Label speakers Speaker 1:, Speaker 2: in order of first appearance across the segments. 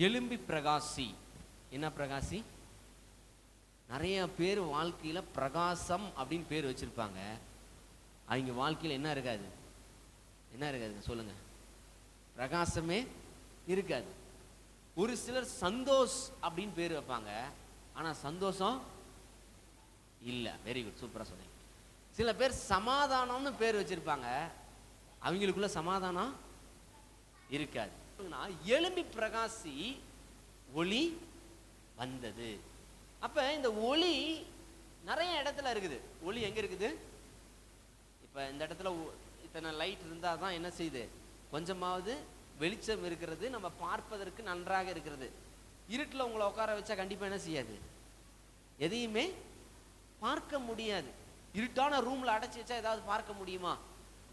Speaker 1: எழும்பி பிரகாசி. என்ன பிரகாசி? நிறைய பேர் வாழ்க்கையில பிரகாசம் அப்படின்னு பேர் வச்சிருப்பாங்க. அவங்க வாழ்க்கையில் என்ன இருக்காது? என்ன இருக்காது சொல்லுங்க? பிரகாசமே இருக்காது. ஒரு சிலர் சந்தோஷ் அப்படின்னு பேர் வைப்பாங்க, ஆனா சந்தோஷம் இல்ல. வெரி குட், சூப்பரா சொன்னீங்க. சில பேர் சமாதானம்னு பேர் வச்சிருப்பாங்க, அவங்களுக்குள்ள சமாதானம் இருக்காது. எழும்பி பிரகாசி, ஒளி வந்தது. அப்ப இந்த ஒளி நிறைய இடத்துல இருக்குது. ஒளி எங்க இருக்குது? இப்ப இந்த இடத்துல இத்தனை லைட் இருந்தா தான் என்ன செய்யுது? கொஞ்சமாவது வெளிச்சம் இருக்கிறது, நம்ம பார்ப்பதற்கு நன்றாக இருக்கிறது. இருட்டில் உங்களை உட்கார வச்சா கண்டிப்பா என்ன செய்யாது? எதையுமே பார்க்க முடியாது. இருட்டான ரூம்ல அடைச்சி வச்சா ஏதாவது பார்க்க முடியுமா?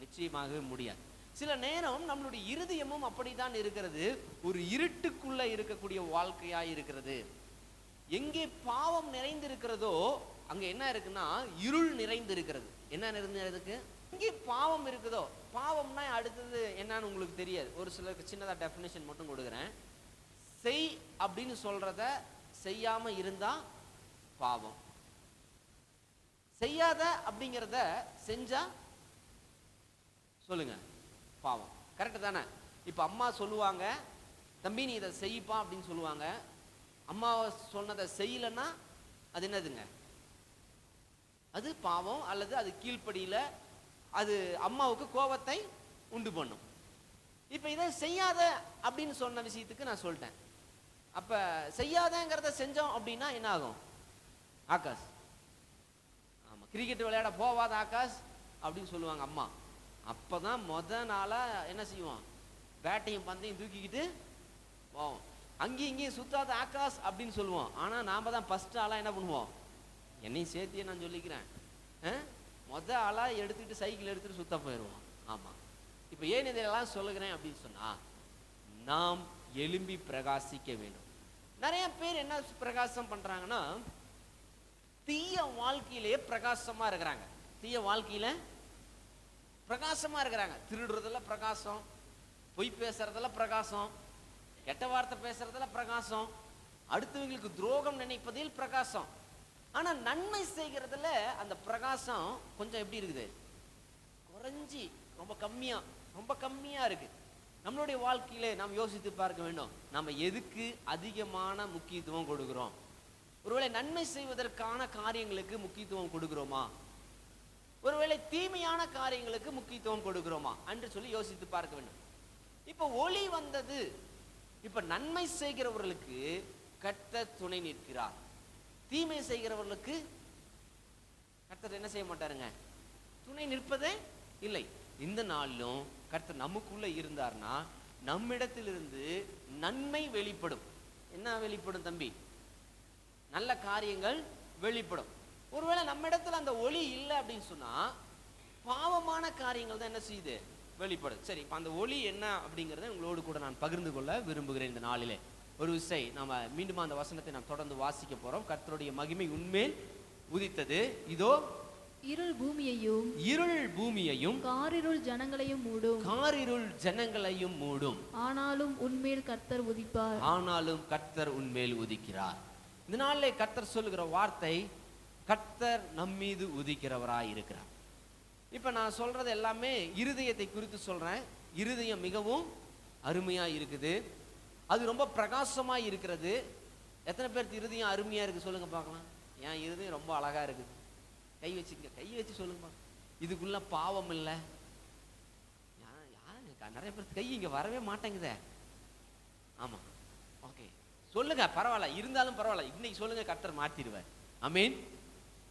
Speaker 1: நிச்சயமாகவே முடியாது. சில நேரம் நம்மளுடைய இருதயமும் அப்படித்தான் இருக்கிறது. ஒரு இருட்டுக்குள்ள இருக்கக்கூடிய வாழ்க்கையா இருக்கிறது. எங்கே பாவம் நிறைந்திருக்கிறதோ அங்க என்ன இருக்குன்னா இருள் நிறைந்து இருக்கிறது. என்ன நிறைந்திருக்கு? எங்கே பாவம் இருக்குதோ, பாவம்னா அடுத்தது என்னன்னு உங்களுக்கு தெரியாது. ஒரு சிலருக்கு சின்னதா டெஃபினேஷன் மட்டும் கொடுக்குறேன். செய் அப்படின்னு சொல்றத செய்யாம இருந்தா பாவம். செய்யாத அப்படிங்கிறத செஞ்சா சொல்லுங்க பாவம். கரெக்ட் தானே? இப்ப அம்மா சொல்லுவாங்க, தம்பி நீ இதை செய்ப்பா அப்படின்னு சொல்லுவாங்க. அம்மா சொன்னதை செய்யலன்னா அது என்னதுங்க? அது பாவம். அல்லது அது கீழ்ப்படியில அது அம்மாவுக்கு கோபத்தை உண்டு பண்ணும். இப்ப இதை செய்யாத அப்படின்னு சொன்ன விஷயத்துக்கு நான் சொல்லிட்டேன். அப்ப செய்யாதங்கிறத செஞ்சோம் அப்படின்னா என்ன ஆகும்? ஆகாஷ், ஆமா, கிரிக்கெட் விளையாட போவாத ஆகாஷ் அப்படின்னு சொல்லுவாங்க அம்மா. அப்பதான் நாளா என்ன செய்வோம்? பேட்டையும் பந்தையும் தூக்கிக்கிட்டு போவோம். அங்கேயும் இங்கேயும் சுத்தாத ஆகாஷ் அப்படின்னு சொல்லுவோம். ஆனா நாம தான் ஃபர்ஸ்ட் ஆளா என்ன பண்ணுவோம்? என்னையும் சேர்த்தியே நான் சொல்லிக்கிறேன், ஆளா எடுத்துக்கிட்டு சைக்கிள் எடுத்துட்டு சுத்த போயிடுவோம். ஆமா. இப்ப ஏன் இதெல்லாம் சொல்லுகிறேன் அப்படின்னு சொன்னா, நாம் எழும்பி பிரகாசிக்க வேண்டும். நிறைய பேர் என்ன பிரகாசம் பண்றாங்கன்னா, தீய வாழ்க்கையிலேயே பிரகாசமா இருக்கிறாங்க. தீய வாழ்க்கையில பிரகாசமா இருக்கிறாங்க. திருடுறதுல பிரகாசம், பொய் பேசுறதுல பிரகாசம், கெட்ட வார்த்தை பேசுறதுல பிரகாசம், அடுத்தவங்களுக்கு துரோகம் நினைப்பதில் பிரகாசம். ஆனா நன்மை செய்கிறதுல அந்த பிரகாசம் கொஞ்சம் எப்படி இருக்குது? குறைஞ்சி ரொம்ப கம்மியா இருக்கு. நம்மளுடைய வாழ்க்கையிலே நாம் யோசித்து பார்க்க வேண்டும், நம்ம எதுக்கு அதிகமான முக்கியத்துவம் கொடுக்கிறோம்? ஒருவேளை நன்மை செய்வதற்கான காரியங்களுக்கு முக்கியத்துவம் கொடுக்கிறோமா? ஒருவேளை தீமையான காரியங்களுக்கு முக்கியத்துவம் கொடுக்கிறோமா என்று சொல்லி யோசித்து பார்க்க வேண்டும். இப்ப ஒளி வந்தது. இப்ப நன்மை செய்கிறவர்களுக்கு கர்த்தர் துணை நிற்கிறார். தீமை செய்கிறவர்களுக்கு கர்த்தர் என்ன செய்ய மாட்டாருங்க? துணை நிற்பதே இல்லை. இந்த நாளிலும் கர்த்தர் நமக்குள்ள இருந்தார்னா நம்மிடத்திலிருந்து நன்மை வெளிப்படும். என்ன வெளிப்படும் தம்பி? நல்ல காரியங்கள் வெளிப்படும். ஒருவேளை நம்ம இடத்துல அந்த ஒளி இல்லை அப்படின்னு சொன்னா பாவமான காரியங்கள் தான் என்ன செய்யுது? வெளிப்படும். சரி, இப்ப அந்த ஒளி என்ன அப்படிங்கறத உங்களோடு கூட நான் பகிர்ந்து கொள்ள விரும்புகிறேன். இந்த நாளிலே ஒரு விசை நாம மீண்டும் அந்த வசனத்தை நாம் தொடர்ந்து வாசிக்க போறோம். கர்த்தருடைய மகிமை உன்மேல் உதித்தது, இதோ
Speaker 2: இருள் பூமியையும் காரிருள் ஜனங்களையும் மூடும். ஆனாலும் உன்மேல் கர்த்தர்
Speaker 1: உதிக்கிறார். இந்த நாளிலே கர்த்தர் சொல்லுகிற வார்த்தை, கர்த்தர் நம்மீது உதிக்கிறவராய் இருக்கிறார். இப்ப நான் சொல்றது எல்லாமே இருதயத்தை குறித்து சொல்றேன். இருதயம் மிகவும் அருமையா இருக்குது, அது ரொம்ப பிரகாசமா இருக்கிறது. எத்தனை பேருக்கு இருதயம் அருமையா இருக்கு சொல்லுங்க பார்க்கலாம். ஏன் இருதயம் ரொம்ப அழகா இருக்குது? கை வச்சு சொல்லுங்க. இதுக்குள்ள பாவம் இல்லை. நிறைய பேருக்கு கை இங்க வரவே மாட்டேங்குதே. ஆமா, ஓகே, சொல்லுங்க, பரவாயில்ல, இருந்தாலும் பரவாயில்ல. இன்னைக்கு சொல்லுங்க, கர்த்தர் மாத்திடுவார். ஆமென்.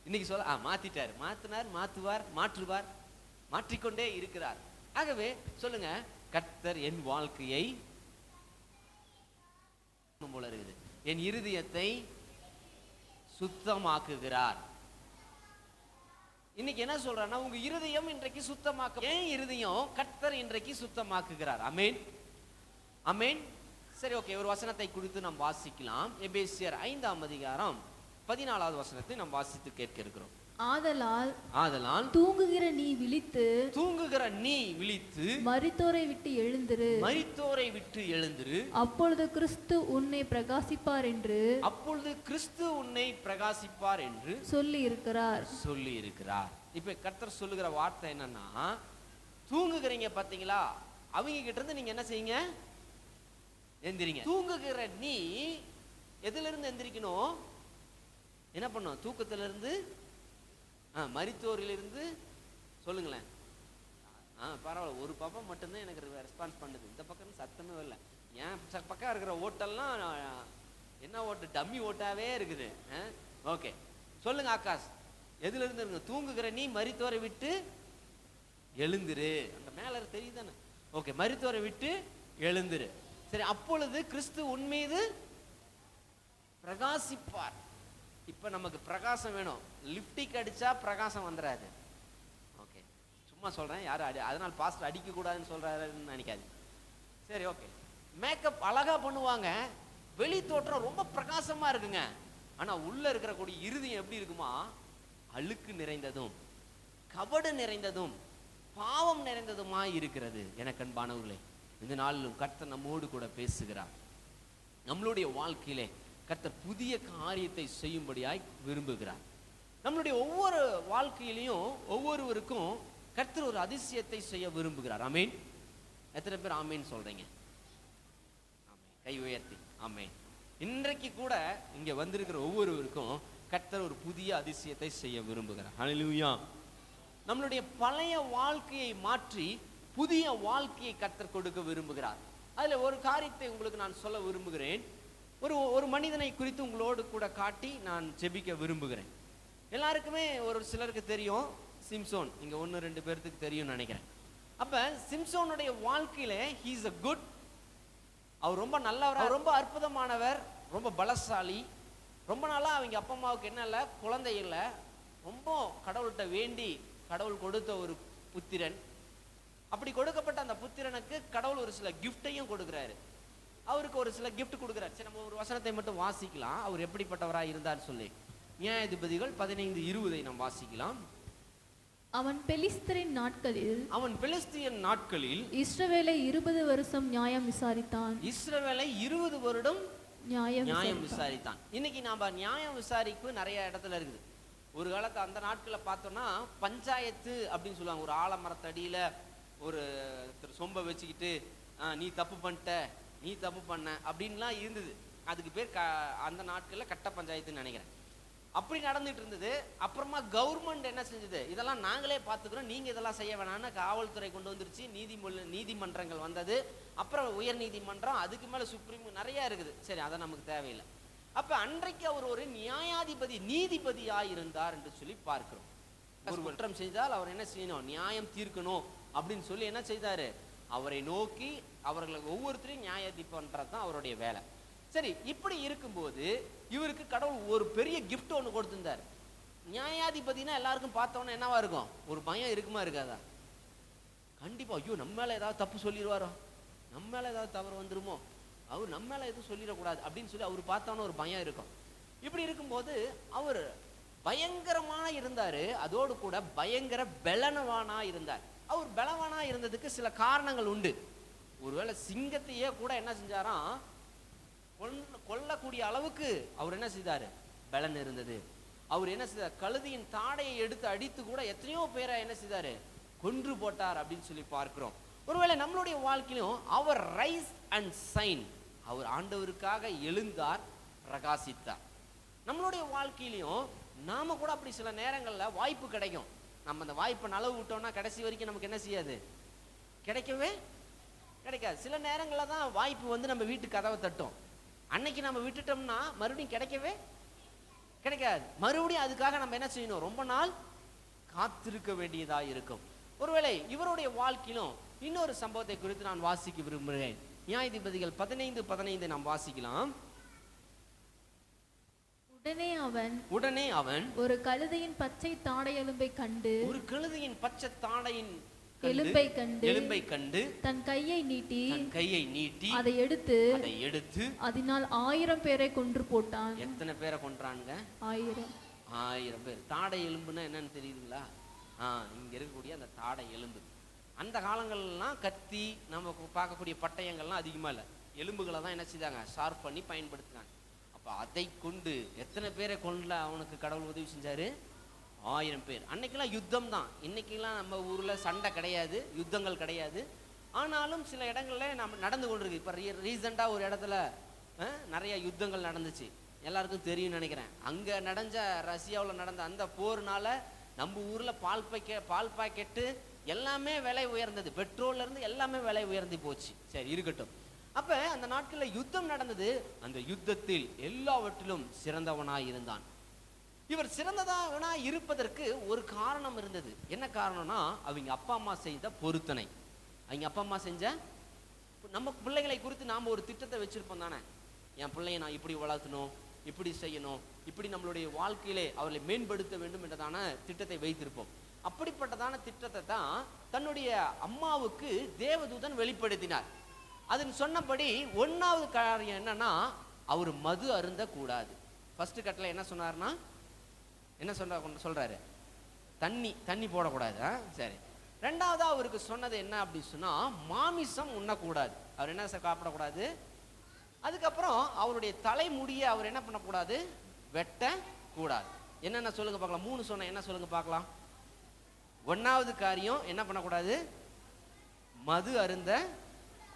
Speaker 1: இன்னைக்கு சொல்ல மாத்திட்டார், மாத்துவார், மாற்றுவார், மாற்றிக்கொண்டே இருக்கிறார். ஆகவே சொல்லுங்க, கர்த்தர் என் வாழ்க்கையை போல இருக்குது, என் இருதயத்தை சுத்தமாக்குகிறார். இன்னைக்கு என்ன சொல்றான்னா, உங்க இருதயம் இன்றைக்கு சுத்தமாக்க, ஏன் இருதயம் கர்த்தர் இன்றைக்கு சுத்தமாக்குகிறார். ஆமென், ஆமென். சரி, ஓகே, ஒரு வசனத்தை குறித்து நாம் வாசிக்கலாம். எபேசியர் 5ஆம் அதிகாரம் 14வது வசனத்தை நாம் வாசித்து கேட்க இருக்கிறோம்.
Speaker 2: ஆதலால் தூங்குகிற நீ விழித்து மரித்தோரை விட்டு எழுந்திரு அப்பொழுது கிறிஸ்து உன்னை பிரகாசிப்பார் என்று சொல்லி இருக்கிறார்.
Speaker 1: இப்ப கர்த்தர் சொல்லுகிற வார்த்தை என்னன்னா, தூங்குகிறீங்க பாத்தீங்களா, அவங்க கிட்ட இருந்து நீங்க என்ன செய்யுங்க, எந்திரிங்க. தூங்குகிற நீ எதுல இருந்து எந்திரிக்கணும், என்ன பண்ணும், தூக்கத்திலிருந்து, மரித்தோரிலிருந்து. சொல்லுங்களேன். பரவாயில்ல, ஒரு பக்கம் மட்டும்தான் எனக்கு ரெஸ்பான்ஸ் பண்ணுது, இந்த பக்கம் சத்தமே இல்லை. ஏன் பக்கம் இருக்கிற ஓட்டெல்லாம் என்ன ஓட்டு, டம்மி ஓட்டாவே இருக்குது. ஓகே, சொல்லுங்க ஆகாஷ், எதுல இருந்து இருங்க? தூங்குகிற நீ மரித்தோரை விட்டு எழுந்திரு. அந்த மேல தெரியுதானே? ஓகே, மரித்தோரை விட்டு எழுந்திரு. சரி, அப்பொழுது கிறிஸ்து உன்மீது பிரகாசிப்பார். இப்ப நமக்கு பிரகாசம் வேணும். லிப்டிக் அடிச்சா பிரகாசம் வந்துடாது. ஓகே, சும்மா சொல்றேன், யாரும் அதனால பாஸ்டர் அடிக்க கூடாதுன்னு சொல்றாருன்னு நினைக்காது. சரி, ஓகே. மேக்கப் அழகா பண்ணுவாங்க, வெளி தோற்றம் ரொம்ப பிரகாசமா இருக்குங்க. ஆனா உள்ள இருக்கிற கூடிய இருதயம் எப்படி இருக்குமா, அழுக்கு நிறைந்ததும் கபடு நிறைந்ததும் பாவம் நிறைந்ததுமா இருக்கிறது. எனக்கு அன்பானவர்களே, இந்த நாளிலும் கர்த்தர் நம்மோடு கூட பேசுகிறார். நம்மளுடைய வாழ்க்கையிலே கர்த்தர் புதிய காரியத்தை செய்யும்படியாய் விரும்புகிறார். நம்மளுடைய ஒவ்வொரு வாழ்க்கையிலையும் ஒவ்வொருவருக்கும் கர்த்தர் ஒரு அதிசயத்தை செய்ய விரும்புகிறார். ஆமேன். எத்தனை பேர் ஆமேன் சொல்றீங்க? கை உயர்த்தி ஆமேன். இன்றைக்கு கூட இங்க வந்திருக்கிற ஒவ்வொருவருக்கும் கர்த்தர் ஒரு புதிய அதிசயத்தை செய்ய விரும்புகிறார். ஹல்லேலூயா. நம்மளுடைய பழைய வாழ்க்கையை மாற்றி புதிய வாழ்க்கையை கர்த்தர் கொடுக்க விரும்புகிறார். அதுல ஒரு காரியத்தை உங்களுக்கு நான் சொல்ல விரும்புகிறேன். ஒரு மனிதனை குறித்து உங்களோடு கூட காட்டி நான் ஜெபிக்க விரும்புகிறேன். எல்லாருக்குமே ஒரு சிலருக்கு தெரியும் சிம்சோன். இங்க 1-2 பேருக்கு தெரியும் நினைக்கிறேன். அப்ப சிம்சோனுடைய வாழ்க்கையில he is a good, அவர் ரொம்ப நல்லவர், ரொம்ப அற்புதமானவர், ரொம்ப பலசாலி. ரொம்ப நாளா அவங்க அப்பா அம்மாவுக்கு என்ன இல்லை, குழந்தை இல்லை. ரொம்ப கடவுள்கிட்ட வேண்டி கடவுள் கொடுத்த ஒரு புத்திரன். அப்படி கொடுக்கப்பட்ட அந்த புத்திரனுக்கு கடவுள் ஒரு சில கிஃப்டையும் கொடுக்குறாரு. அவருக்கு ஒரு சில கிஃப்ட் கொடுக்குறாரு. சரி, நம்ம ஒரு வசனத்தை மட்டும் வாசிக்கலாம், அவர் எப்படிப்பட்டவராக இருந்தார் சொல்லி. நியாயாதிபதிகள் 15:20 நாம் வாசிக்கலாம்.
Speaker 2: அவன் பெலிஸ்தரின் நாட்களில் இஸ்ரவேலை 20 வருஷம் நியாயம் விசாரித்தான்.
Speaker 1: இஸ்ரவேலை 20 வருடம் நியாயம் விசாரித்தான். இன்னைக்கு நாம நியாயம் விசாரிப்பு நிறைய இடத்துல இருக்குது. ஒரு காலத்து அந்த நாட்களை பார்த்தோம்னா பஞ்சாயத்து அப்படின்னு சொல்லுவாங்க. ஒரு ஆலமரத்தடியில ஒரு சொம்ப வச்சுக்கிட்டு நீ தப்பு பண்ணிட்ட, நீ தப்பு பண்ண அப்படின்லாம் இருந்தது. அதுக்கு பேர் அந்த நாட்களில் கட்ட பஞ்சாயத்துன்னு நினைக்கிறேன். அப்படி நடந்துட்டு இருந்தது. அப்புறமா கவர்மெண்ட் என்ன செஞ்சது, இதெல்லாம் நாங்களே பார்த்துக்கிறோம், நீங்க இதெல்லாம் செய்ய வேணாம்னு காவல்துறை கொண்டு வந்துருச்சு. நீதிமன்றங்கள் வந்தது. அப்புறம் உயர் நீதிமன்றம், அதுக்கு மேல சுப்ரீம், நிறைய இருக்குது. சரி, அதை நமக்கு தேவையில்லை. அப்ப அன்றைக்கு அவர் ஒரு நீதிபதியாய் இருந்தார் என்று சொல்லி பார்க்கிறோம். ஒரு குற்றம் செய்தால் அவர் என்ன செய்யணும், நியாயம் தீர்க்கணும் அப்படின்னு சொல்லி என்ன செய்தாரு, அவரை நோக்கி அவர்களுக்கு ஒவ்வொருத்தரையும் நியாயத்தீர்ப்பதுதான் அவருடைய வேலை. சரி, இப்படி இருக்கும்போது இவருக்கு கடவுள் ஒரு பெரிய கிஃப்ட் ஒன்று கொடுத்திருந்தார். நியாயாதிபதினா எல்லாருக்கும் பார்த்தோன்னா என்னவா இருக்கும், ஒரு பயம் இருக்குமா இருக்காதா? கண்டிப்பா, ஐயோ நம்ம மேல ஏதாவது தப்பு சொல்லிடுவாரோ, நம்ம மேல ஏதாவது தவறு வந்துருமோ, அவர் நம்ம மேல எதுவும் சொல்லிடக்கூடாது அப்படின்னு சொல்லி அவர் பார்த்தோன்னு ஒரு பயம் இருக்கும். இப்படி இருக்கும்போது அவர் பயங்கரமான இருந்தாரு, அதோடு கூட பயங்கர பலவானா இருந்தார். அவர் பலவானா இருந்ததுக்கு சில காரணங்கள் உண்டு. ஒருவேளை சிங்கத்தையே கூட என்ன செஞ்சாராம், கொல்லக்கூடிய அளவுக்கு அவர் என்ன செய்தாரு, பலன் இருந்தது. அவர் என்ன செய்தார், கழுதியின் தாடையை எடுத்து அடித்து கூட எத்தனையோ பேரை என்ன செய்தாரு, கொன்று போட்டார் அப்படின்னு சொல்லி பார்க்கிறோம். ஒருவேளை நம்மளுடைய வாழ்க்கையிலும் அவர் ரைஸ் அண்ட் சைன், அவர் ஆண்டவருக்காக எழுந்தார், பிரகாசித்தார். நம்மளுடைய வாழ்க்கையிலையும் நாம கூட அப்படி சில நேரங்கள்ல வாய்ப்பு கிடைக்கும். நம்ம அந்த வாய்ப்பை நழுவு விட்டோம்னா கடைசி வரைக்கும் நமக்கு என்ன செய்யாது, கிடைக்கவே கிடைக்காது. சில நேரங்கள்ல தான் வாய்ப்பு வந்து நம்ம வீட்டு கதவை தட்டும். அன்னைக்கு நம்ம விட்டுட்டோம்னா மறுபடியும் கிடைக்கவே கிடைக்காது. மறுபடியும் அதுக்காக நம்ம என்ன செய்யணும், ரொம்ப நாள் காத்திருக்க வேண்டியதா இருக்கும். ஒருவேளை இவருடைய வாழ்க்கையிலும் இன்னொரு சம்பவத்தை குறித்து நான் வாசிக்க விரும்புகிறேன். நியாயாதிபதிகள் 15:15 நாம் வாசிக்கலாம். உடனே அவன் ஒரு கழுதையின் பச்சை தாடை எலும்பை கண்டு தன் கையை நீட்டி அதை எடுத்து அதனால் 1000 பேரை கொன்று போட்டான். எத்தனை பேரை கொன்றானுங்க? 1000. 1000 பேர். தாடை எலும்புன்னா என்னன்னு தெரியுதுங்களா? இங்க இருக்கக்கூடிய அந்த தாடை எலும்பு. அந்த காலங்கள்லாம் கத்தி நம்ம பார்க்கக்கூடிய பட்டயங்கள்லாம் அதிகமா இல்லை, எலும்புகளை தான் என்ன செய்தாங்க, ஷார்ப் பண்ணி பயன்படுத்தினாங்க. அப்ப அதை கொண்டு எத்தனை பேரை கொண்டு அவனுக்கு கடவுள் உதவி செஞ்சாரு? 1000 பேர். அன்னைக்கெல்லாம் யுத்தம் தான். இன்னைக்கெல்லாம் நம்ம ஊர்ல சண்டை கிடையாது, யுத்தங்கள் கிடையாது. ஆனாலும் சில இடங்கள்ல நம்ம நடந்து கொண்டிருக்கு. இப்ப ரீசெண்டா ஒரு இடத்துல நிறைய யுத்தங்கள் நடந்துச்சு, எல்லாருக்கும் தெரியும் நினைக்கிறேன். அங்க நடந்த ரஷ்யாவில் நடந்த அந்த போர்னால நம்ம ஊர்ல பால் பாக்கெட்டு எல்லாமே விலை உயர்ந்தது, பெட்ரோல்ல இருந்து எல்லாமே விலை உயர்ந்து போச்சு. சரி இருக்கட்டும். அப்ப அந்த நாட்களில் யுத்தம் நடந்தது. அந்த யுத்தத்தில் எல்லாவற்றிலும் சிறந்தவனாய் இருந்தான். இவர் சிறந்தவனாய் இருப்பதற்கு ஒரு காரணம் இருந்தது. என்ன காரணம்னா, அவங்க அப்பா அம்மா செய்த பொருத்தனை. அவங்க அப்பா அம்மா செஞ்ச, நம்ம பிள்ளைகளை குறித்து நாம் ஒரு திட்டத்தை வச்சிருப்போம் தானே. என் பிள்ளையை நான் இப்படி வளர்த்தணும், இப்படி செய்யணும், இப்படி நம்மளுடைய வாழ்க்கையிலே அவர்களை மேம்படுத்த வேண்டும் என்றதான திட்டத்தை வைத்திருப்போம். அப்படிப்பட்டதான திட்டத்தை தான் தன்னுடைய அம்மாவுக்கு தேவதூதன் வெளிப்படுத்தினார். அதன் சொன்னபடி 1வது காரியம் என்னன்னா, அவர் மது அருந்த கூடாது. ஃபர்ஸ்ட் கட்டளை என்ன சொன்னார்னா, என்ன சொல்றாரு? தண்ணி போடக்கூடாது. சரி. 2வது அவருக்கு சொன்னது என்ன அப்படின்னு சொன்னா, மாமிசம் உண்ணக்கூடாது. அவர் என்ன சாப்பிடக்கூடாது. அதுக்கப்புறம் அவருடைய தலைமுடிய அவர் என்ன பண்ணக்கூடாது, வெட்ட கூடாது. என்னென்ன சொல்லுங்க பார்க்கலாம். 3 சொன்ன என்ன சொல்லுங்க பார்க்கலாம். 1வது காரியம் என்ன பண்ணக்கூடாது, மது அருந்த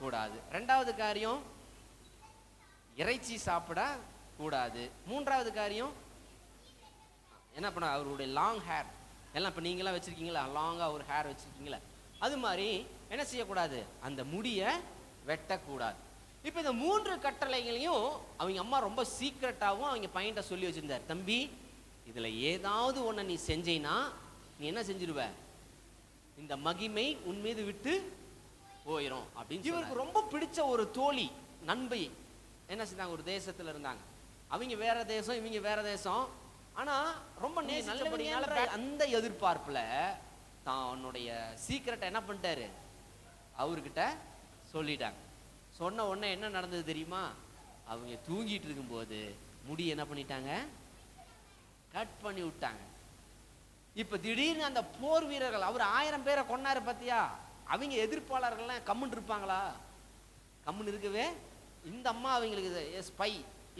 Speaker 1: கூடாது. 2வது காரியம் இறைச்சி சாப்பிட கூடாது. 3வது காரியம் என்ன பண்ண, அவருடைய லாங் ஹேர் எல்லாம் இப்போ நீங்களாம் வச்சிருக்கீங்களா, லாங்காக ஒரு ஹேர் வச்சிருக்கீங்களா, அது மாதிரி என்ன செய்யக்கூடாது, அந்த முடிய வெட்டக்கூடாது. இப்போ இந்த 3 கட்டளைகளையும் அவங்க அம்மா ரொம்ப சீக்கிரட்டாகவும் அவங்க பையன்கிட்ட சொல்லி வச்சிருந்தார். தம்பி, இதில் ஏதாவது ஒன்று நீ செஞ்சேன்னா நீ என்ன செஞ்சிருவ, இந்த மகிமை உன் மீது விட்டு போயிடும் அப்படின்னு. இவருக்கு ரொம்ப பிடிச்ச ஒரு தோழி நண்பை என்ன செஞ்சாங்க, ஒரு தேசத்துல இருந்தாங்க. அவங்க வேற தேசம், இவங்க வேற தேசம். ஆனா ரொம்ப நல்லபடினால அந்த எதிர்பார்ப்புல தன்னுடைய சீக்கிரட்டை என்ன பண்ணிட்டாரு, அவர்கிட்ட சொல்லிட்டாங்க. சொன்ன உடனே என்ன நடந்தது தெரியுமா, அவங்க தூங்கிட்டு இருக்கும்போது முடி என்ன பண்ணிட்டாங்க, கட் பண்ணி விட்டாங்க. இப்ப திடீர்னு அந்த போர் வீரர்கள், அவர் 1000 பேரை கொன்னாரு பத்தியா, அவங்க எதிர்ப்பாளர்கள்லாம் கம்முன்னு இருப்பாங்களா? கம்முன்னு இருக்கவே இந்த அம்மா அவங்களுக்கு ஸ்பை,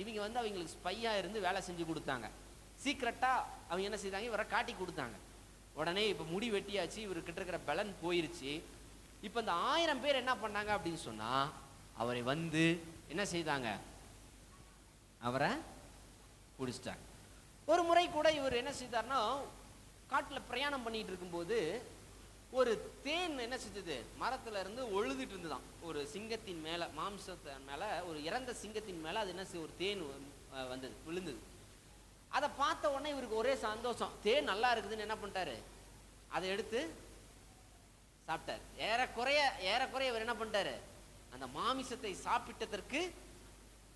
Speaker 1: இவங்க வந்து அவங்களுக்கு ஸ்பையா இருந்து வேலை செஞ்சு கொடுத்தாங்க. சீக்கிரட்டா அவங்க என்ன செய்தாங்க, இவரை காட்டி கொடுத்தாங்க. உடனே இப்ப முடி வெட்டியாச்சு, இவர்கிட்ட இருக்கிற பலன் போயிருச்சு. இப்ப இந்த 1000 பேர் என்ன பண்ணாங்க அப்படின்னு சொன்னா, அவரை வந்து என்ன செய்தாங்க, அவரை பிடிச்சிட்டாங்க. ஒரு முறை கூட இவர் என்ன செய்தார்னா, காட்டுல பிரயாணம் பண்ணிட்டு இருக்கும்போது ஒரு தேன் என்ன செஞ்சது, மரத்துல இருந்து ஒழுதுட்டு இருந்துதான். ஒரு சிங்கத்தின் மேல, மாம்சத்தின் மேல, ஒரு இறந்த சிங்கத்தின் மேல அது என்ன ஒரு தேன் வந்தது, விழுந்தது. அதை பார்த்த உடனே இவருக்கு ஒரே சந்தோஷம். தேன் நல்லா இருக்குதுன்னு என்ன பண்ணிட்டாரு, அதை எடுத்து சாப்பிட்டார். ஏறக்குறைய இவர் என்ன பண்ணிட்டாரு, அந்த மாமிசத்தை சாப்பிட்டதற்கு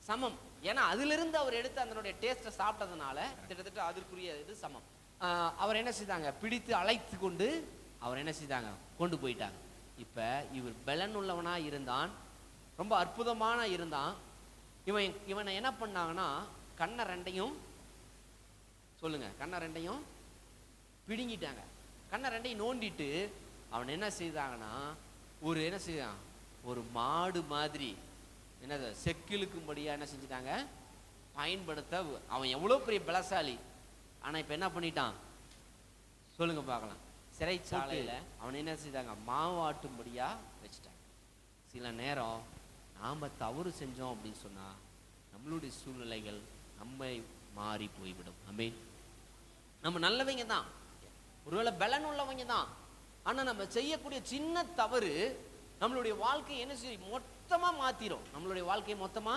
Speaker 1: சமம். ஏன்னா அதுல இருந்து அவர் எடுத்து அதனுடைய டேஸ்ட்டை சாப்பிட்டதுனால கிட்டத்தட்ட அதற்குரிய இது சமம். அவர் என்ன செய்தாங்க, பிடித்து அழைத்து கொண்டு அவர் என்ன செய்தாங்க, கொண்டு போயிட்டாங்க. இப்ப இவர் பலன் உள்ளவனா இருந்தான், ரொம்ப அற்புதமான இருந்தான். இவனை என்ன பண்ணாங்கன்னா, கண்ணை ரெண்டையும் சொல்லுங்க, கண்ணை ரெண்டையும் பிடுங்கிட்டாங்க. கண்ணை ரெண்டையும் நோண்டிட்டு அவன் என்ன செய்தாங்கன்னா, ஒரு என்ன செய்தான், ஒரு மாடு மாதிரி என்னது செக்கிலுக்கும்படியா என்ன செஞ்சுட்டாங்க, பயன்படுத்த. அவன் எவ்வளவு பெரிய பலசாலி, ஆனா இப்ப என்ன பண்ணிட்டான் சொல்லுங்க பார்க்கலாம், சிறைச்சாலையில அவன் என்ன செய்தாங்க, மாவாட்டும்படியா வச்சுட்டாங்க. சில நேரம் நாம தவறு செஞ்சோம் அப்படின்னு சொன்னா நம்மளுடைய சூழ்நிலைகள் நம்மை மாறி போய்விடும். ஆமென். நம்ம நல்லவங்க தான், ஒருவேளை பலன் உள்ளவங்க தான், ஆனா நம்ம செய்யக்கூடிய சின்ன தவறு நம்மளுடைய வாழ்க்கையை என்ன செய்யும், மொத்தமா மாத்திரும். நம்மளுடைய வாழ்க்கையை மொத்தமா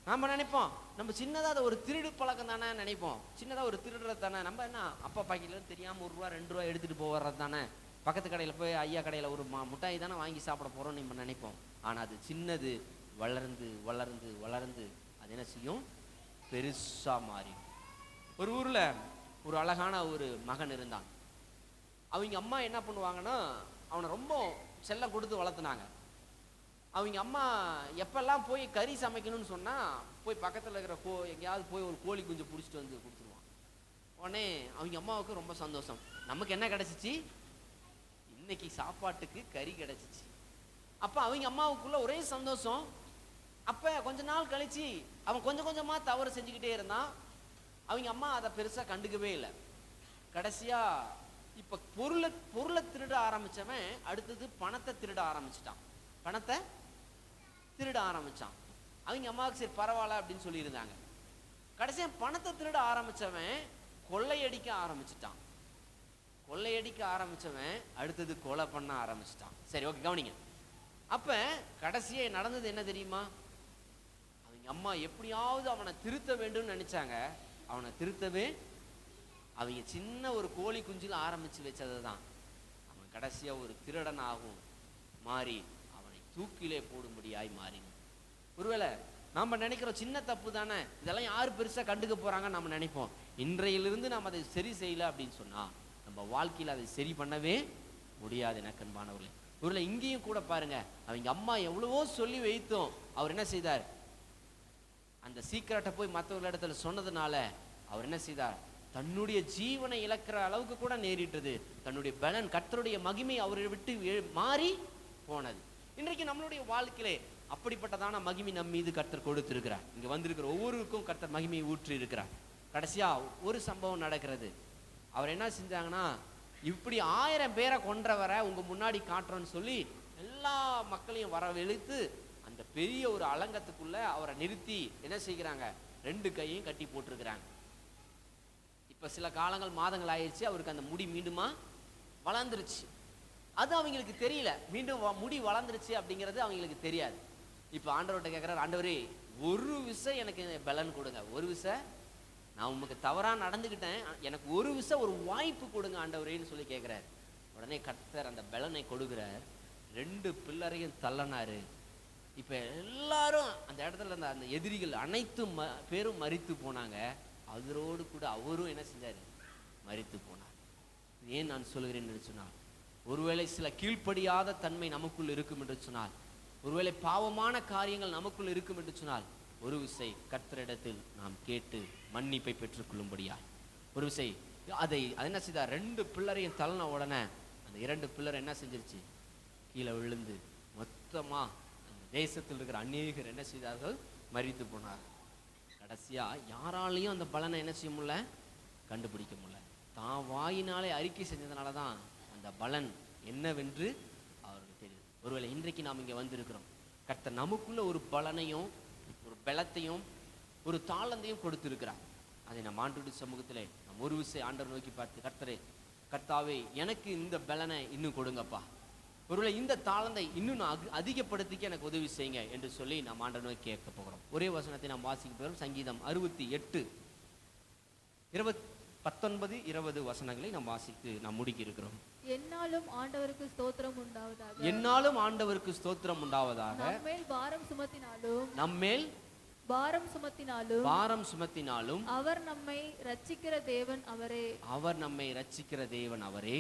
Speaker 1: நாம நினைப்போம், நம்ம சின்னதா ஒரு திருடு பழக்கம் தானே நினைப்போம், சின்னதா ஒரு திருடுறது தானே, நம்ம என்ன அப்பா பாக்கில தெரியாம 1 ரூபா 2 ரூபா எடுத்துட்டு போறது தானே, பக்கத்து கடையில போய் ஐயா கடையில ஒரு முட்டாய் தானே வாங்கி சாப்பிட போறோம் நம்ம நினைப்போம். ஆனா அது சின்னது வளர்ந்து வளர்ந்து வளர்ந்து அது என்ன செய்யும், பெருசா மாறி. ஒரு ஊர்ல ஒரு அழகான ஒரு மகன் இருந்தான். அவங்க அம்மா என்ன பண்ணுவாங்கன்னா, அவனை ரொம்ப செல்லம் கொடுத்து வளர்த்துனாங்க. அவங்க அம்மா எப்பெல்லாம் போய் கறி சமைக்கணும்னு சொன்னா, போய் பக்கத்துல இருக்கிற எங்கேயாவது போய் ஒரு கோழி குஞ்சு பிடிச்சிட்டு வந்து கொடுத்துருவான். உடனே அவங்க அம்மாவுக்கு ரொம்ப சந்தோஷம். நமக்கு என்ன கிடைச்சிச்சு? இன்னைக்கு சாப்பாட்டுக்கு கறி கிடைச்சிச்சு. அப்ப அவங்க அம்மாவுக்குள்ள ஒரே சந்தோஷம். அப்ப கொஞ்ச நாள் கழிச்சு அவன் கொஞ்சம் கொஞ்சமா தவறு செஞ்சுக்கிட்டே இருந்தான். அவங்க அம்மா அதை பெருசா கண்டுக்கவே இல்லை. கடைசியா இப்ப பொருளை திருட ஆரம்பிச்சவன் அடுத்தது பணத்தை திருட ஆரம்பிச்சிட்டான். பணத்தை திருட ஆரம்பிச்சான். அவங்க அம்மாவுக்கு சரி பரவாயில்ல அப்படின்னு சொல்லி இருந்தாங்க. கடைசியா பணத்தை திருட ஆரம்பிச்சவன் கொள்ளையடிக்க ஆரம்பிச்சிட்டான். கொள்ளையடிக்க ஆரம்பிச்சவன் அடுத்தது கொலை பண்ண ஆரம்பிச்சிட்டான். சரி, ஓகே, கவனிங்க. அப்ப கடைசியா நடந்தது என்ன தெரியுமா? அவங்க அம்மா எப்படியாவது அவனை திருத்த வேண்டும் நினைச்சாங்க. அவனை திருத்தவே அவங்க சின்ன ஒரு கோழி குஞ்சில் ஆரம்பிச்சு வச்சதுதான் அவன் கடைசியா ஒரு திருடனாகவும் மாறி அவனை தூக்கிலே போடும்படியாய் மாறினான். ஒருவேளை நாம நினைக்கிறோம் சின்ன தப்பு தானே, இதெல்லாம் யாரு பெருசா கண்டுக்க போறாங்கன்னு நம்ம நினைப்போம். இன்றையிலிருந்து நாம் அதை சரி செய்யல அப்படின்னு சொன்னா நம்ம வாழ்க்கையில் அதை சரி பண்ணவே முடியாது. எனக்கு அன்பானவர்களே, ஒருவேளை இங்கேயும் கூட பாருங்க, அவங்க அம்மா எவ்வளவோ சொல்லி வைத்தோம். அவர் என்ன செய்தார்? அந்த சீக்கிரட்டை போய் மற்றவர்களிடத்துல சொன்னதுனால அவர் என்ன செய்தார்? தன்னுடைய ஜீவனை இழக்கிற அளவுக்கு கூட நேரிட்டது. தன்னுடைய பலன், கர்த்தருடைய மகிமை அவரை விட்டு மாறி போனது. இன்றைக்கு நம்மளுடைய வாழ்க்கையிலே அப்படிப்பட்டதான மகிமை நம் மீது கர்த்தர் கொடுத்திருக்கிறார். இங்க வந்திருக்கிற ஒவ்வொருவருக்கும் கர்த்தர் மகிமையை ஊற்றி இருக்கிறார். கடைசியா ஒரு சம்பவம் நடக்கிறது. அவர் என்ன செஞ்சாங்கன்னா, இப்படி 1000 பேரை கொன்றவரை உங்க முன்னாடி காட்டுறோன்னு சொல்லி எல்லா மக்களையும் வரவழைத்து அந்த பெரிய ஒரு அலங்கத்துக்குள்ள அவரை நிறுத்தி என்ன செய்கிறாங்க? 2 கையையும் கட்டி போட்டிருக்கிறாங்க. இப்ப சில காலங்கள் மாதங்கள் ஆயிடுச்சு. அவருக்கு அந்த முடி மீண்டுமா வளர்ந்துருச்சு. அது அவங்களுக்கு தெரியல. மீண்டும் முடி வளர்ந்துருச்சு அப்படிங்கிறது அவங்களுக்கு தெரியாது. இப்ப ஆண்டவர்கிட்ட கேட்கிறார், ஆண்டவரே ஒரு விசை எனக்கு பலன் கொடுங்க, ஒரு விசை நான் உமக்கு தவறா நடந்துக்கிட்டேன், எனக்கு ஒரு விசை ஒரு வாய்ப்பு கொடுங்க ஆண்டவரேன்னு சொல்லி கேட்கிறார். உடனே கர்த்தர் அந்த பலனை கொடுக்கிறார். 2 பில்லரையும் தள்ளனாரு. இப்ப எல்லாரும் அந்த இடத்துல அந்த எதிரிகள் அனைத்து பேரும் மரித்து போனாங்க. அதோடு கூட அவரும் என்ன செஞ்சாரு? மரித்து போனார். ஏன் நான் சொல்கிறேன் என்று சொன்னால், ஒருவேளை சில கீழ்ப்படியாத தன்மை நமக்குள் இருக்கும் என்று சொன்னால், ஒருவேளை பாவமான காரியங்கள் நமக்குள் இருக்கும் என்று சொன்னால், ஒரு விசை கர்த்தரிடத்தில் நாம் கேட்டு மன்னிப்பை பெற்றுக்கொள்ளும்படியா ஒரு விசை அதை என்ன செய்தார்? 2 பில்லரையும் தள்ளின உடனே அந்த 2 பில்லர் என்ன செஞ்சிருச்சு? கீழே விழுந்து மொத்தமா அந்த தேசத்தில் இருக்கிற அநேகர் என்ன செய்தார்கள்? மரித்து போனார். கடைசியா யாராலையும் அந்த பலனை என்ன செய்ய முடியல? கண்டுபிடிக்க முடியல. தான் வாயினாலே அறிக்கை செஞ்சதுனால தான் அந்த பலன் என்னவென்று அவருக்கு தெரியுது. ஒருவேளை இன்றைக்கு நாம் இங்கே வந்திருக்கிறோம். கர்த்தர் நமக்குள்ள ஒரு பலனையும் ஒரு பலத்தையும் ஒரு தாளந்தையும் கொடுத்திருக்கிறார். அதை நம் ஆண்டவருடைய சமூகத்திலே நாம் ஒரு விஷயம் ஆண்டவர் நோக்கி பார்த்து, கர்த்தரே, கர்த்தாவே, எனக்கு இந்த பலனை இன்னும் கொடுங்கப்பா, ஒருவேளை இந்த தாளந்தை இன்னும் அதிகப்படுத்திக்க எனக்கு உதவி செய்யுங்க என்று சொல்லி நாம் ஆண்டவர் நோக்கி கேட்க போகிறோம். ஒரே வசனத்தை நாம் வாசிக்க போகிறோம். சங்கீதம் 68 19 20 வசனங்களை நாம் வாசித்து நாம் முடிக்க இருக்கிறோம்.
Speaker 2: என்னாலும் ஆண்டவருக்கு ஸ்தோத்திரம் உண்டாவதாக.
Speaker 1: என்னாலும் ஆண்டவருக்கு ஸ்தோத்திரம் உண்டாவதாக.
Speaker 2: நம்மேல் பாரம் சுமத்தினாலும்,
Speaker 1: நம்மேல்
Speaker 2: பாரம் சுமத்தினாலும்,
Speaker 1: பாரம் சுமத்தினாலும்
Speaker 2: அவர் நம்மை ரட்சிக்கிற தேவன் அவரே.
Speaker 1: அவர் நம்மை ரட்சிக்கிற தேவன் அவரே.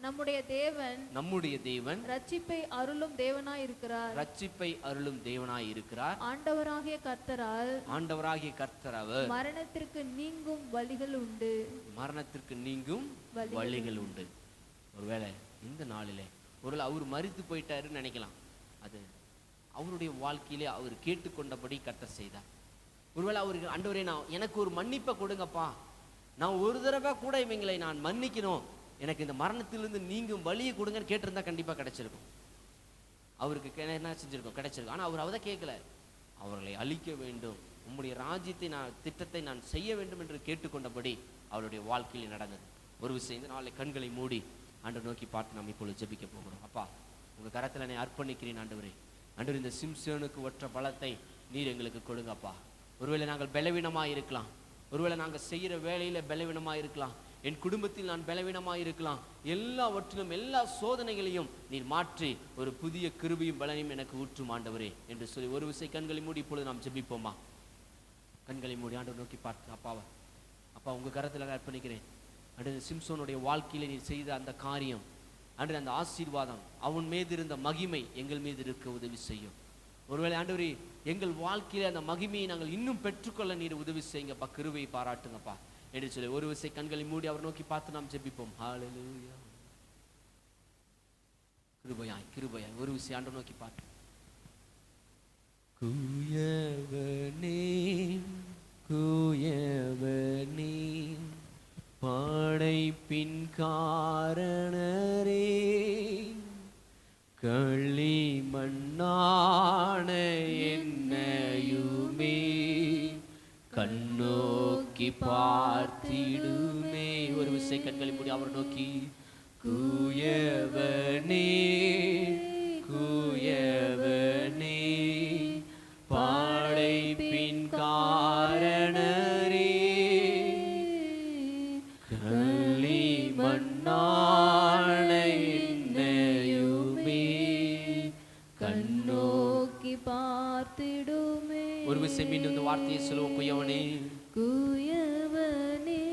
Speaker 2: நம்முடைய தேவன்,
Speaker 1: நம்முடைய தேவன்
Speaker 2: ரட்சிப்பை அருளும் தேவனாய் இருக்கிறார்.
Speaker 1: ரட்சிப்பை அருளும் தேவனாய் இருக்கிறார்.
Speaker 2: ஆண்டவராகிய கர்த்தரால்,
Speaker 1: ஆண்டவராகிய கர்த்தர் அவர்
Speaker 2: மரணத்திற்கு நீங்கும் வழிகள் உண்டு.
Speaker 1: மரணத்திற்கு நீங்கும் வழிகள் உண்டு. ஒருவேளை இந்த நாளிலே ஒருவேளை அவர் மரித்து போயிட்டாருன்னு நினைக்கலாம். அது அவருடைய வாழ்க்கையிலே அவர் கேட்டுக்கொண்டபடி கர்த்தர் செய்தார். ஒருவேளை அவருக்கு, ஆண்டவரே, நான் எனக்கு ஒரு மன்னிப்பை கொடுங்கப்பா, நான் ஒரு தடவை கூட இவங்களை நான் மன்னிக்கணும், எனக்கு இந்த மரணத்திலிருந்து நீங்கும் வழியை கொடுங்கன்னு கேட்டிருந்தா கண்டிப்பா கிடைச்சிருக்கும். அவருக்கு என்ன செஞ்சிருக்கும்? கிடைச்சிருக்கும். ஆனா அவர் அதை கேட்கல. அவர்களை அழிக்க வேண்டும், உம்முடைய ராஜ்யத்தை திட்டத்தை நான் செய்ய வேண்டும் என்று கேட்டுக்கொண்டபடி அவருடைய வாழ்க்கையில் நடந்தது. ஒரு விஷயம், இந்த நாளை கண்களை மூடி ஆண்டவர் நோக்கி பார்த்து நாம் இப்பொழுது ஜெபிக்க போகிறோம். அப்பா, உங்க கரத்துல நான் அர்ப்பணிக்கிறேன் ஆண்டவரே. ஆண்டவர், இந்த சிம்சோனுக்கு ஒற்ற பலத்தை நீர் எங்களுக்கு கொடுங்கப்பா. ஒருவேளை நாங்கள் பலவீனமாக இருக்கலாம், ஒருவேளை நாங்கள் செய்கிற வேலையில பலவீனமாக இருக்கலாம், என் குடும்பத்தில் நான் பலவீனமாக இருக்கலாம். எல்லாவற்றிலும் எல்லா சோதனைகளையும் நீர் மாற்றி ஒரு புதிய கிருபையும் பலனையும் எனக்கு ஊற்றும் ஆண்டவரே என்று சொல்லி ஒரு விசை கண்களை மூடி இப்பொழுது நாம் ஜெபிப்போமா? கண்களை மூடி ஆண்டவர் நோக்கி பார்த்து, அப்பாவா, அப்பா, உங்க கரத்தில் அர்ப்பணிக்கிறேன். அன்று சிம்சோனுடைய வாழ்க்கையில நீர் செய்த அந்த காரியம், அன்று அந்த ஆசீர்வாதம், அவன் மீது இருந்த மகிமை எங்கள் மீது இருக்க உதவி செய்யும். ஒருவேளை ஆண்டவரே, எங்கள் வாழ்க்கையில அந்த மகிமையை நாங்கள் இன்னும் பெற்றுக்கொள்ள நீர் உதவி செய்யுங்கப்பா, கிருபையை பாராட்டுங்கப்பா. என்று சொல்லி ஒரு விசை கண்களை மூடி அவர் நோக்கி பார்த்து நாம் ஜெபிப்போம். ஹல்லேலூயா. கிருபையாய் கிருபையாய் ஒரு விசை ஆண்டவரை நோக்கி பார்த்து. குயவனே குயவனே படைப்பின் காரணரே, களிமண்ணான என்னையுமே கண்ணோக்கி பார்த்திடுமே. ஒரு விசை கண்களை மூடி அவர் நோக்கி. குயவனே குயவனே படைப்பின் காரணரே, களிமண்ணான என்னையுமே கண்ணோக்கி
Speaker 2: பார்த்திடுமே.
Speaker 1: ஒரு விசை மீண்டும் இந்த வார்த்தையை சொல்லுவோம். குயவனே
Speaker 2: குயவனே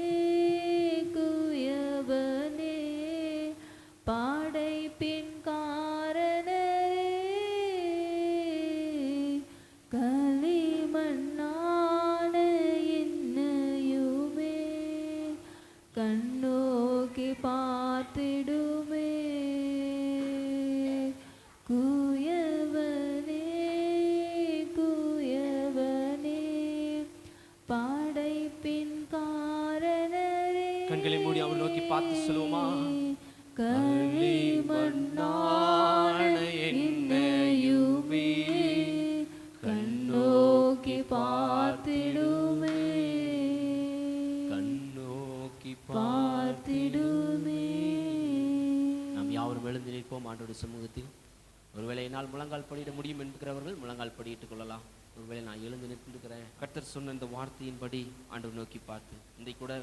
Speaker 2: குயவனே படைப்பின் காரணரே, களிமண்ணான என்னையுமே கண்ணோக்கி பார்த்திடுமே. குயவனே குயவனே படைப்பின் காரணரே.
Speaker 1: கண்களை மூடி அவர் நோக்கி பார்த்து சொல்லுவோமா.
Speaker 2: களிமண்ணான என்னையுமே கண்ணோக்கி பார்த்திடுமே
Speaker 1: கண்ணோக்கி
Speaker 2: பார்த்திடுமே.
Speaker 1: நாம் யாவரும் எழுந்து நிற்போம் ஆண்டவருடைய சமூகத்தில். ஒருவேளை என்னால் முழங்கால் படியிட முடியும் என்கிறவர்கள் முழங்கால் படியிட்டுக் கொள்ளலாம். ஒருவேளை நான் எழுந்து நிற்கின்றேன். கர்த்தர் சொன்ன இந்த வார்த்தையின்படி ஆண்டவர் நோக்கி பார்த்து. இன்றைக்கு கூட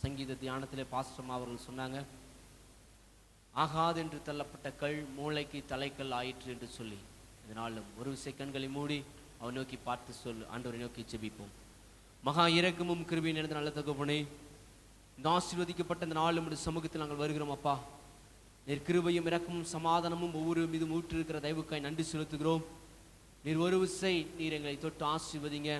Speaker 1: சங்கீத தியானத்திலே பாஸ்டர் அவர்கள் சொன்னாங்க, ஆகாது என்று தள்ளப்பட்ட கல் மூளைக்கு தலைக்கல் ஆயிற்று என்று சொல்லி. இதனாலும் ஒரு விசை கண்களை மூடி அவர் நோக்கி பார்த்து சொல்லு. ஆண்டவரை நோக்கி ஜெபிப்போம். மகா இரக்கமும் கிருபையும் நிறைந்த நல்ல தகப்பனே, இந்த ஆசீர்வதிக்கப்பட்ட இந்த நாள் நம்முடைய சமூகத்தில் நாங்கள் வருகிறோம் அப்பா. நீர் கிருபையும் இரக்கமும் சமாதானமும் ஒவ்வொரு மீதும் ஊற்றிருக்கிற தயவுக்காய் நன்றி செலுத்துகிறோம். நீர் ஒரு விசை நீர் எங்களை தொட்டு ஆசீர்வதிங்க.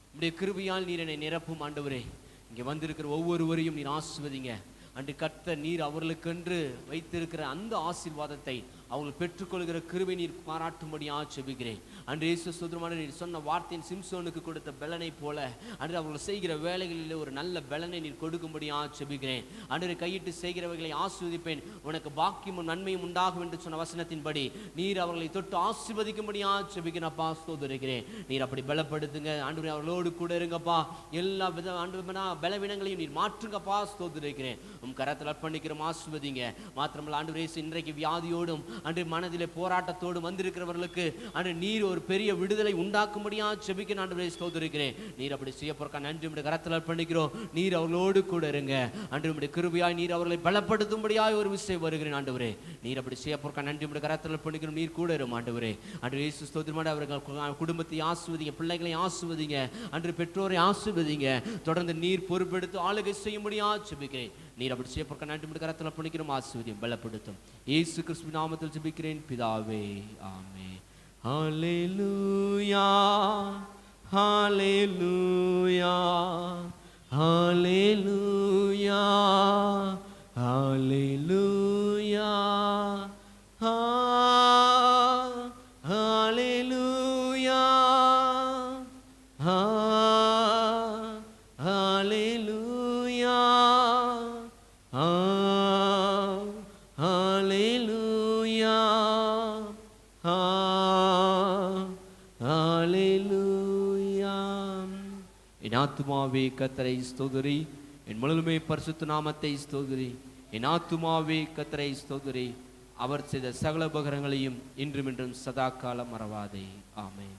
Speaker 1: உம்முடைய கிருபையால் நீர் என்னை நிரப்பும் ஆண்டவரே. இங்கே வந்திருக்கிற ஒவ்வொருவரையும் நீர் ஆசீர்வதிங்க. அன்று கர்த்தர் நீர் அவர்களுக்கென்று வைத்திருக்கிற அந்த ஆசீர்வாதத்தை அவர்கள் பெற்றுக்கொள்கிற கிருபை நீர் பாராட்டும்படியாக ஜெபிக்கிறேன். அன்று இயேசு சுதந்திரமான நீர் சொன்ன வார்த்தையின் சிம்சோனுக்கு கொடுத்த பலனை போல அன்று அவர்கள் செய்கிற வேலைகளில் ஒரு நல்ல பலனை நீர் கொடுக்கும்படியாக ஜெபிக்கிறேன். அன்று கையிட்டு செய்கிறவர்களை ஆசீர்வதிப்பேன், உனக்கு பாக்கியமும் நன்மையும் உண்டாகும் என்று சொன்ன வசனத்தின்படி நீர் அவர்களை தொட்டு ஆசீர்வதிக்கும்படியாக ஜெபிக்கிறப்பா. ஸ்தோத்திரிக்கிறேன். நீர் அப்படி பலப்படுத்துங்க ஆண்டவரே. அவர்களோடு கூட இருங்கப்பா. எல்லா வித ஆண்டவரே பலவீனங்களையும் நீர் மாற்றுங்கப்பா. ஸ்தோத்திரிக்கிறேன். உம் கரத்தில் அர்ப்பணிக்கிறோம். ஆசீர்வதிங்க. மாத்திரமல்ல ஆண்டவரே, இன்றைக்கு வியாதியோடும் அன்று மனதிலே போராட்டத்தோடு வந்திருக்கிறவர்களுக்கு அன்று நீர் ஒரு பெரிய விடுதலை உண்டாக்கும்படியாக ஜெபிக்கிறேன் ஆண்டவரே. ஸ்தோத்திரிக்கிறேன். நீர் அப்படி செய்ய போறக்க நன்றி. உம்முடைய கரத்தில் அர்ப்பணிக்கிறோம். நீர் அவர்களோடு கூட இருங்க அன்று. உம்முடைய கிருபையாய் நீர் அவர்களை பலப்படுத்தும்படியாக ஒரு விஷயம் வருகிறேன் ஆண்டவரே. நீர் அப்படி செய்ய போறக்க நன்றி. உம்முடைய கரத்தில் அர்ப்பணிக்கிறோம். நீர் கூட இரும் ஆண்டவரே. அன்று இயேசு ஸ்தோத்திரமாக அவர்கள் குடும்பத்தை ஆசீர்வதிங்க, பிள்ளைகளை ஆசீர்வதிங்க, அன்று பெற்றோரை ஆசீர்வதிங்க. தொடர்ந்து நீர் பொறுப்பெடுத்து ஆளுகை செய்யும்படியாக ஜெபிக்கிறேன். நீர் அப்படி செய்ய போறக்க நன்றி. உம்முடைய கரத்தில் அர்ப்பணிக்கிறோம். ஆசீர்வதியும் பலப்படுத்தும். இயேசு கிறிஸ்துவின் நாமத்தில் ஜெபிக்கிறேன் பிதாவே, ஆமென். ஹல்லேலூயா ஹல்லேலூயா ஹல்லேலூயா ஹல்லேலூயா ஹல்லேலூயா ஹல்லேலூயா ஹல்லேலூயா ஹல்லேலூயா. என் ஆத்துமாவே கர்த்தரை ஸ்தோத்திரி, என் முழுமை பரிசுத்த நாமத்தை ஸ்தோத்திரி. என் ஆத்துமாவே கர்த்தரை ஸ்தோத்திரி, அவர் செய்த சகல உபகாரங்களையும் இன்றும் இன்றும் சதா காலம் மறவாதே. ஆமென்.